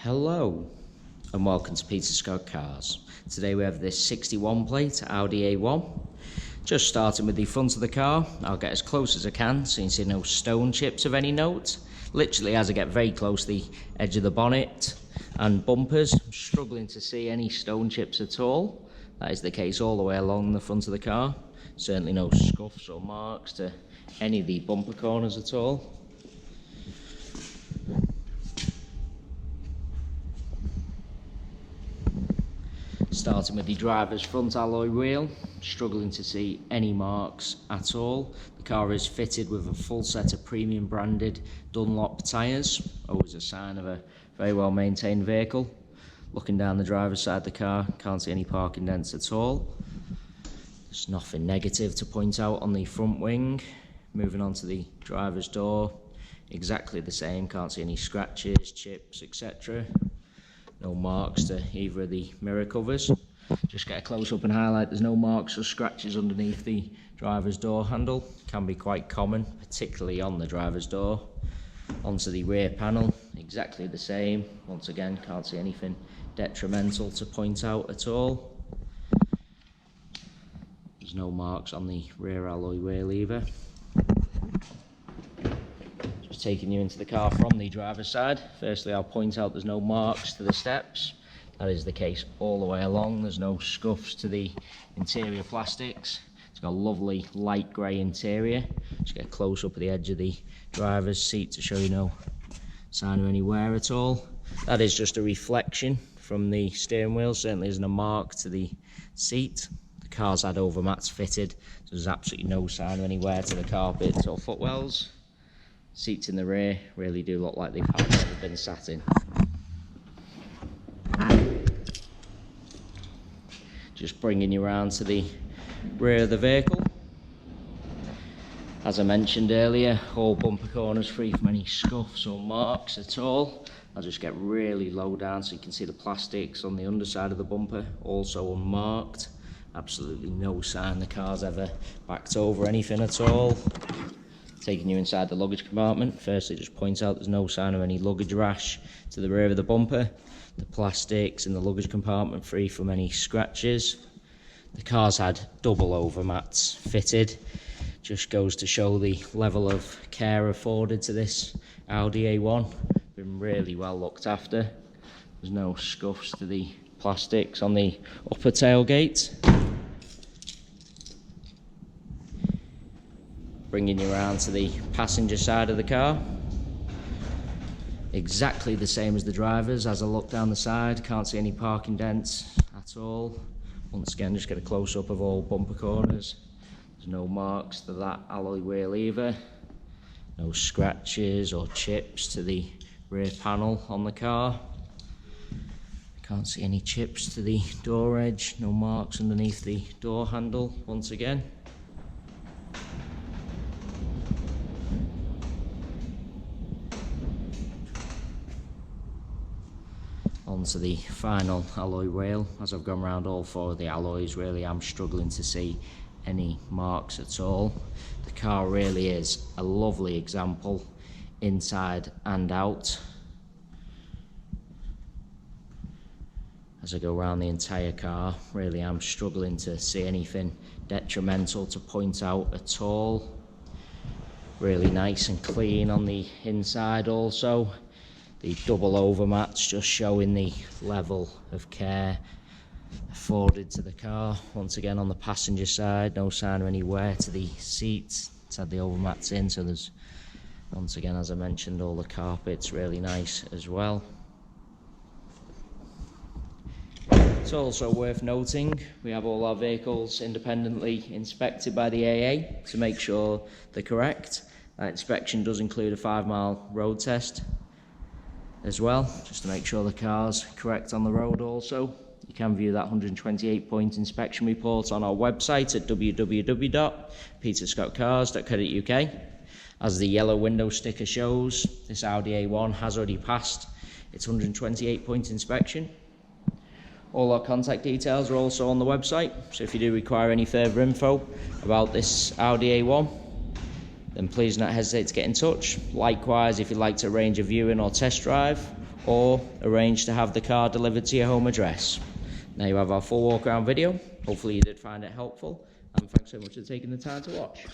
Hello and welcome to Peter Scott Cars. Today we have this 61 plate Audi A1. Just starting with the front of the car, I'll get as close as I can so you can see no stone chips of any note. Literally as I get very close to the edge of the bonnet and bumpers, I'm struggling to see any stone chips at all. That is the case all the way along the front of the car. Certainly no scuffs or marks to any of the bumper corners at all. Starting with the driver's front alloy wheel, struggling to see any marks at all. The car is fitted with a full set of premium branded Dunlop tyres, always a sign of a very well maintained vehicle. Looking down the driver's side of the car, can't see any parking dents at all. There's nothing negative to point out on the front wing. Moving on to the driver's door, exactly the same, can't see any scratches, chips, etc. No marks to either of the mirror covers. Just get a close up and highlight there's no marks or scratches underneath the driver's door handle. Can be quite common, particularly on the driver's door. Onto the rear panel, exactly the same. Once again, can't see anything detrimental to point out at all. There's no marks on the rear alloy wheel either. Taking you into the car from the driver's side. Firstly, I'll point out there's no marks to the steps. That is the case all the way along. There's no scuffs to the interior plastics. It's got a lovely light grey interior. Just get a close up at the edge of the driver's seat to show you no sign of any wear at all. That is just a reflection from the steering wheel. Certainly isn't a mark to the seat. The car's had overmats fitted, so there's absolutely no sign of any wear to the carpets or footwells. Seats in the rear really do look like they've never been sat in. Just bringing you around to the rear of the vehicle. As I mentioned earlier, all bumper corners free from any scuffs or marks at all. I'll just get really low down so you can see the plastics on the underside of the bumper, also unmarked. Absolutely no sign the car's ever backed over anything at all. Taking you inside the luggage compartment, firstly just point out there's no sign of any luggage rash to the rear of the bumper. The plastics in the luggage compartment free from any scratches. The car's had double overmats fitted. Just goes to show the level of care afforded to this Audi A1. Been really well looked after. There's no scuffs to the plastics on the upper tailgate. Bringing you around to the passenger side of the car. Exactly the same as the driver's. As I look down the side, can't see any parking dents at all. Once again, just get a close-up of all bumper corners. There's no marks to that alloy wheel either. No scratches or chips to the rear panel on the car. Can't see any chips to the door edge. No marks underneath the door handle once again. Onto the final alloy wheel. As I've gone around all four of the alloys, really I'm struggling to see any marks at all. The car really is a lovely example inside and out. As I go around the entire car, really I'm struggling to see anything detrimental to point out at all. Really nice and clean on the inside also. The double overmats just showing the level of care afforded to the car. Once again on the passenger side, no sign of any wear to the seats. It's had the overmats in, so there's, once again as I mentioned, all the carpets really nice as well. It's also worth noting we have all our vehicles independently inspected by the AA to make sure they're correct. That inspection does include a 5-mile road test as well, just to make sure the car's correct on the road also. You can view that 128-point inspection report on our website at www.peterscottcars.co.uk. As the yellow window sticker shows, this Audi A1 has already passed its 128-point inspection. All our contact details are also on the website, so if you do require any further info about this Audi A1, then please do not hesitate to get in touch. Likewise, if you'd like to arrange a viewing or test drive, or arrange to have the car delivered to your home address. Now you have our full walk around video. Hopefully you did find it helpful, and thanks so much for taking the time to watch.